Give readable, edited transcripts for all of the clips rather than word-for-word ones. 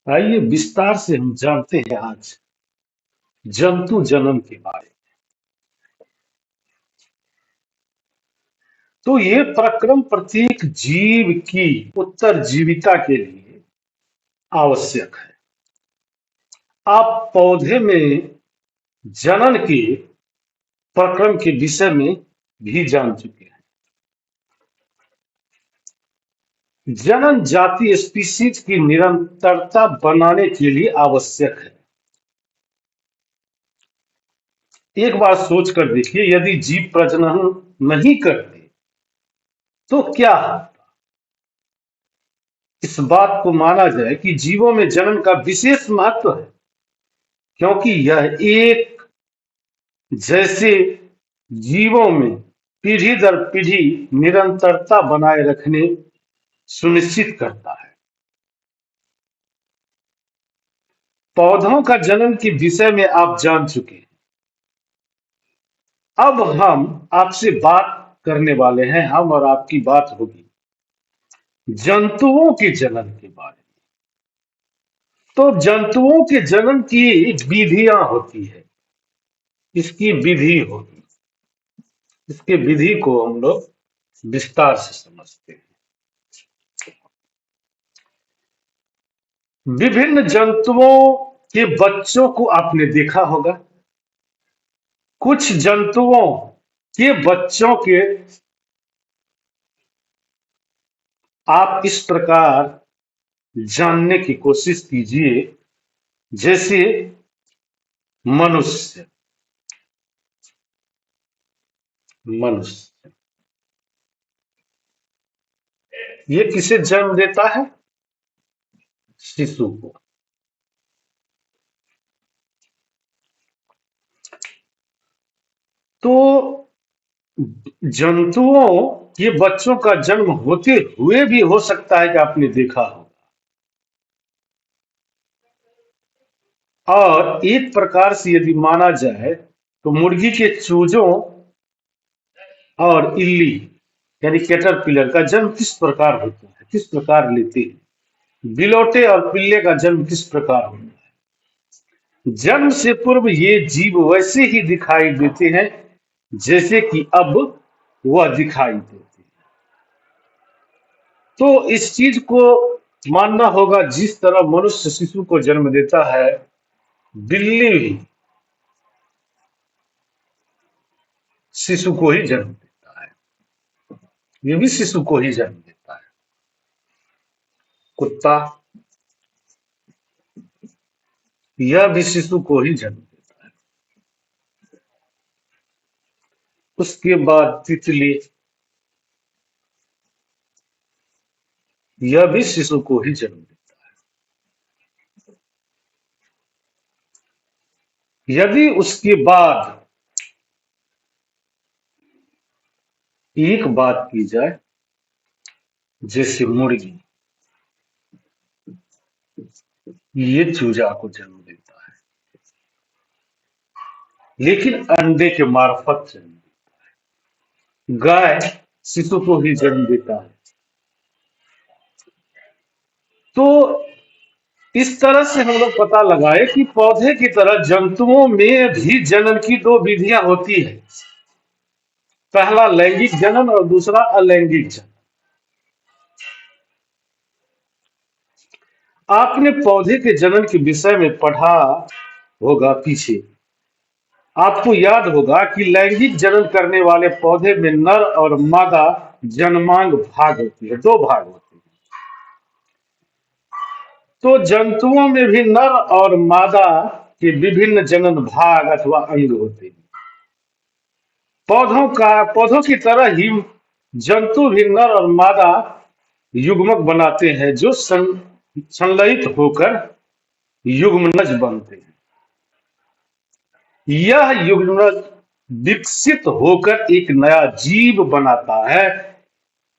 आइए विस्तार से हम जानते हैं आज जंतु जनन के बारे में। तो ये प्रक्रम प्रत्येक जीव की उत्तरजीविता के लिए आवश्यक है। आप पौधे में जनन के प्रक्रम के विषय में भी जान चुके हैं। जनन जाति स्पीशीज की निरंतरता बनाने के लिए आवश्यक है। एक बार सोच कर देखिए, यदि जीव प्रजनन नहीं करते तो क्या होता। इस बात को माना जाए कि जीवों में जनन का विशेष महत्व है, क्योंकि यह एक जैसे जीवों में पीढ़ी दर पीढ़ी निरंतरता बनाए रखने सुनिश्चित करता है। पौधों का जनन के विषय में आप जान चुके हैं। अब हम आपसे बात करने वाले हैं, हम और आपकी बात होगी जंतुओं के जनन के बारे में। तो जंतुओं के जनन की विधियां होती है, इसकी विधि होगी, इसके विधि को हम लोग विस्तार से समझते हैं। विभिन्न जंतुओं के बच्चों को आपने देखा होगा। कुछ जंतुओं के बच्चों के आप इस प्रकार जानने की कोशिश कीजिए, जैसे मनुष्य। मनुष्य ये किसे जन्म देता है? शिशु को। तो जंतुओं के बच्चों का जन्म होते हुए भी हो सकता है कि आपने देखा हो। और एक प्रकार से यदि माना जाए तो मुर्गी के चूजों और इल्ली यानी कैटरपिलर का जन्म किस प्रकार होता है, किस प्रकार लेते हैं। बिलोटे और पिल्ले का जन्म किस प्रकार होता है। जन्म से पूर्व ये जीव वैसे ही दिखाई देते हैं जैसे कि अब वह दिखाई देते हैं। तो इस चीज को मानना होगा, जिस तरह मनुष्य शिशु को जन्म देता है, बिल्ली भी शिशु को ही जन्म देता है। ये भी शिशु को ही जन्म देता है। कुत्ता यह भी शिशु को ही जन्म देता है। उसके बाद तितली, यह भी शिशु को ही जन्म देता है। यदि उसके बाद एक बात की जाए, जैसे मुर्गी, ये चूजा को जन्म देता है, लेकिन अंडे के मार्फत जन्म देता है। गाय शिशु को ही जन्म देता है। तो इस तरह से हम लोग पता लगाए कि पौधे की तरह जंतुओं में भी जनन की दो विधियां होती है। पहला लैंगिक जनन और दूसरा अलैंगिक जनन। आपने पौधे के जनन के विषय में पढ़ा होगा पीछे। आपको याद होगा कि लैंगिक जनन करने वाले पौधे में नर और मादा जन्मांग भाग होती है, दो भाग होते हैं। तो जंतुओं में भी नर और मादा के विभिन्न जनन भाग अथवा अंग होते हैं। पौधों की तरह ही जंतु भी नर और मादा युग्मक बनाते हैं, जो संलयित होकर युग्मनज बनते हैं। यह युग्मनज विकसित होकर एक नया जीव बनाता है।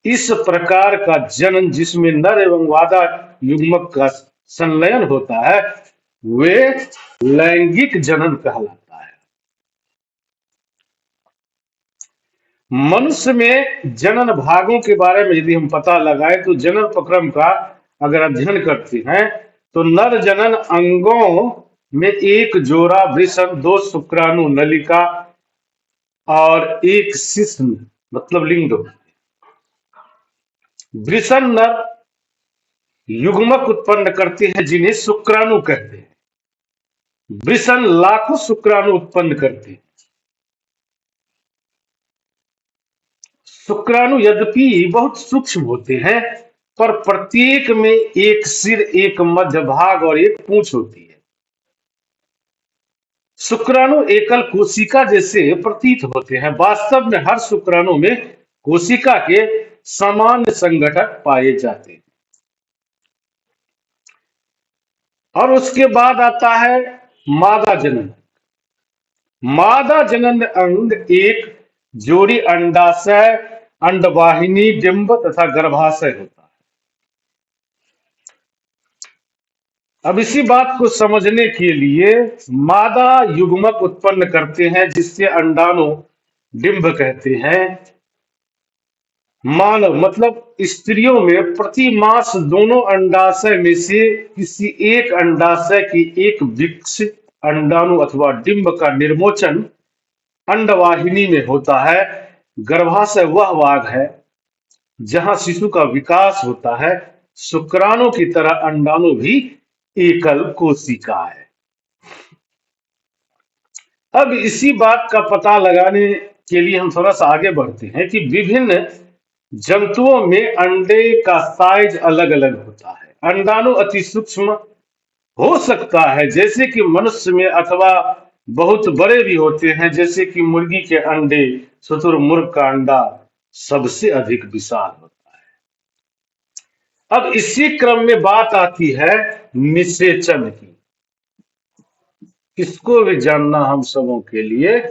इस प्रकार का जनन, जिसमें नर एवं मादा युग्मक का संलयन होता है, वे लैंगिक जनन कहलाता है। मनुष्य में जनन भागों के बारे में यदि हम पता लगाएं तो जनन प्रक्रम का अगर अध्ययन करते हैं तो नर जनन अंगों में एक जोड़ा वृषण, दो शुक्राणु नलिका और एक शिश्न मतलब लिंग। वृषण नर युग्मक उत्पन्न करते हैं जिन्हें शुक्राणु कहते हैं। वृषण लाखों शुक्राणु उत्पन्न करते हैं। शुक्राणु यद्यपि बहुत सूक्ष्म होते हैं, पर प्रत्येक में एक सिर, एक मध्य भाग और एक पूंछ होती है। शुक्राणु एकल कोशिका जैसे प्रतीत होते हैं। वास्तव में हर शुक्राणु में कोशिका के सामान्य संघटक पाए जाते हैं। और उसके बाद आता है मादा जनन। मादा जनन अंग एक जोड़ी अंडाशय, अंडवाहिनी, डिंब तथा गर्भाशय होता है। अब इसी बात को समझने के लिए मादा युग्मक उत्पन्न करते हैं जिससे अंडाणु डिंब कहते हैं। मानव मतलब स्त्रियों में प्रति मास दोनों अंडाशय में से किसी एक अंडाशय की एक विकसित अंडाणु अथवा डिंब का निर्मोचन अंडवाहिनी में होता है। गर्भाशय वह भाग है जहां शिशु का विकास होता है। शुक्राणु की तरह अंडाणु भी एकल कोशिका है। अब इसी बात का पता लगाने के लिए हम थोड़ा सा आगे बढ़ते हैं कि विभिन्न जंतुओं में अंडे का साइज अलग अलग होता है। अंडाणु अति सूक्ष्म हो सकता है जैसे कि मनुष्य में, अथवा बहुत बड़े भी होते हैं जैसे कि मुर्गी के अंडे। शुतुरमुर्ग का अंडा सबसे अधिक विशाल होता है। अब इसी क्रम में बात आती है निषेचन की। इसको भी जानना हम सबों के लिए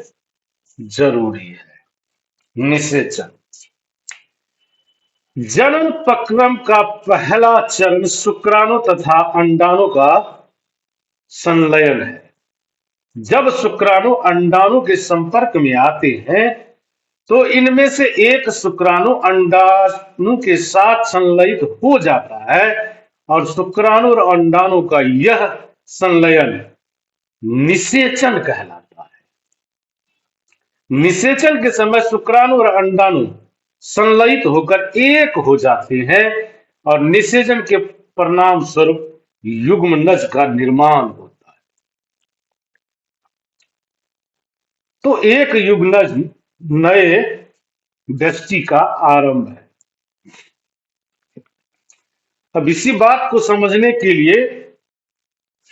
जरूरी है। निषेचन जनन प्रक्रम का पहला चरण शुक्राणु तथा अंडाणु का संलयन है। जब शुक्राणु अंडाणु के संपर्क में आते हैं तो इनमें से एक शुक्राणु अंडाणु के साथ संलयित हो जाता है और शुक्राणु और अंडाणु का यह संलयन निषेचन कहलाता है। निषेचन के समय शुक्राणु और अंडाणु संलयित होकर एक हो जाते हैं और निषेचन के परिणाम स्वरूप युग्मनज का निर्माण होता है। तो एक युग्मनज नए व्यष्टि का आरंभ है। अब इसी बात को समझने के लिए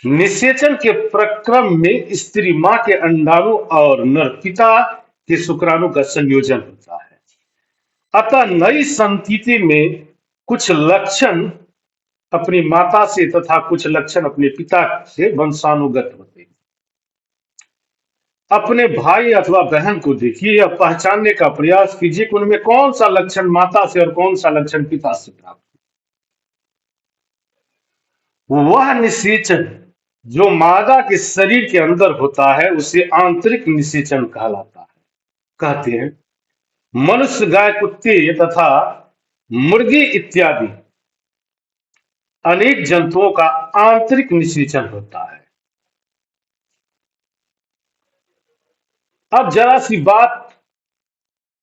निषेचन के प्रक्रम में स्त्री मां के अंडाणु और नर पिता के शुक्राणु का संयोजन होता है। अतः नई संतति में कुछ लक्षण अपनी माता से तथा कुछ लक्षण अपने पिता से वंशानुगत होते हैं। अपने भाई अथवा बहन को देखिए, या पहचानने का प्रयास कीजिए कि उनमें कौन सा लक्षण माता से और कौन सा लक्षण पिता से प्राप्त। वह निषेचन जो मादा के शरीर के अंदर होता है उसे आंतरिक निषेचन कहलाता है। कहते हैं मनुष्य, गाय, कुत्ते तथा मुर्गी इत्यादि अनेक जंतुओं का आंतरिक निषेचन होता है। अब जरा सी बात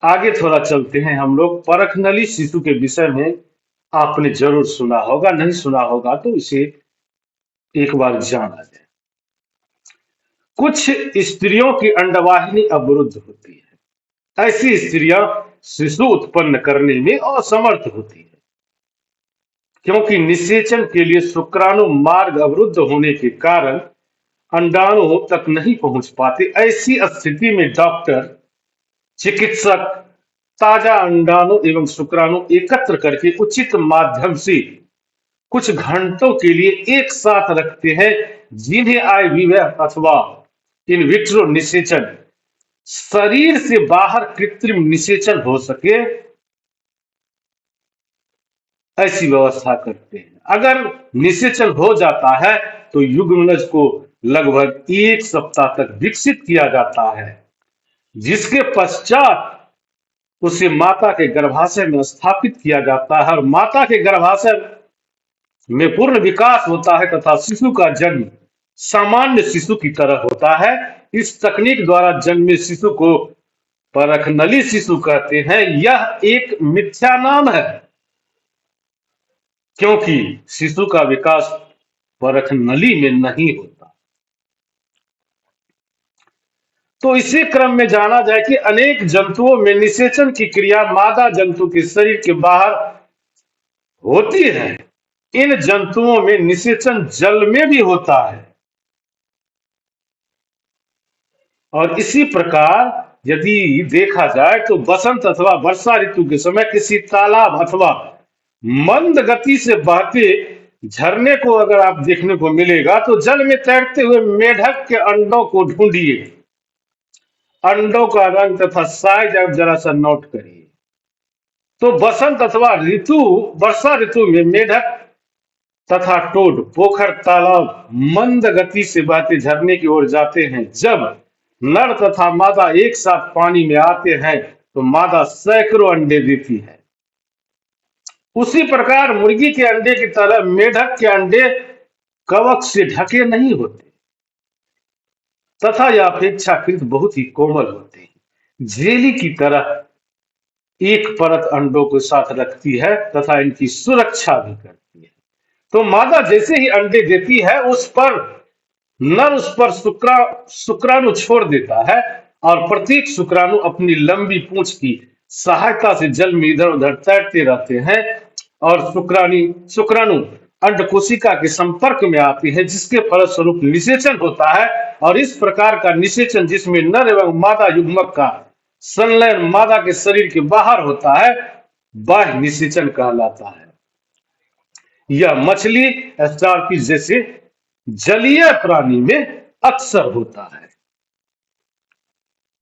आगे थोड़ा चलते हैं हम लोग। परखनली शिशु के विषय में आपने जरूर सुना होगा, नहीं सुना होगा तो इसे एक बार जाना जाए। कुछ स्त्रियों की अंडवाहिनी अवरुद्ध होती है। ऐसी स्त्रियां शिशु उत्पन्न करने में असमर्थ होती है क्योंकि निषेचन के लिए शुक्राणु मार्ग अवरुद्ध होने के कारण अंडाणु तक नहीं पहुंच पाते। ऐसी स्थिति में डॉक्टर, चिकित्सक ताजा अंडाणु एवं शुक्राणु एकत्र करके उचित माध्यम से कुछ घंटों के लिए एक साथ रखते हैं, जिन्हें आईवीएफ अथवा इन विट्रो निषेचन, शरीर से बाहर कृत्रिम निषेचन हो सके, ऐसी व्यवस्था करते हैं। अगर निषेचन हो जाता है तो युग्मनज को लगभग एक सप्ताह तक विकसित किया जाता है, जिसके पश्चात उसे माता के गर्भाशय में स्थापित किया जाता है और माता के गर्भाशय में पूर्ण विकास होता है तथा शिशु का जन्म सामान्य शिशु की तरह होता है। इस तकनीक द्वारा जन्मे शिशु को परखनली शिशु कहते हैं। यह एक मिथ्या नाम है क्योंकि शिशु का विकास परखनली में नहीं होता। तो इसी क्रम में जाना जाए कि अनेक जंतुओं में निषेचन की क्रिया मादा जंतु के शरीर के बाहर होती है। इन जंतुओं में निषेचन जल में भी होता है और इसी प्रकार यदि देखा जाए तो बसंत अथवा वर्षा ऋतु के समय किसी तालाब अथवा मंद गति से बहते झरने को अगर आप देखने को मिलेगा तो जल में तैरते हुए मेढक के अंडों को ढूंढिए। अंडों का रंग तथा साइज आप जरा सा नोट करिए। तो बसंत अथवा वर्षा ऋतु में मेढक तथा टोड पोखर तालाब मंद गति से बहते झरने की ओर जाते हैं। जब नर तथा मादा एक साथ पानी में आते हैं तो मादा सैकड़ों अंडे देती है। उसी प्रकार मुर्गी के अंडे की तरह मेढक के अंडे कवच से ढके नहीं होते तथा यह अपेक्षाकृत बहुत ही कोमल होते हैं। जेली की तरह एक परत अंडों के साथ रखती है तथा इनकी सुरक्षा भी करती है। तो मादा जैसे ही अंडे देती है नर उस पर शुक्राणु छोड़ देता है और प्रत्येक शुक्राणु अपनी लंबी पूंछ की सहायता से जल में इधर उधर तैरते रहते हैं और शुक्राणु अंड कोशिका के संपर्क में आती है जिसके फलस्वरूप निषेचन होता है। और इस प्रकार का निषेचन जिसमें नर एवं मादा युग्मक का संलयन मादा के शरीर के बाहर होता है बाह्य निषेचन कहलाता है। यह मछली, स्टारफिश जैसे जलीय प्राणी में अक्सर होता है।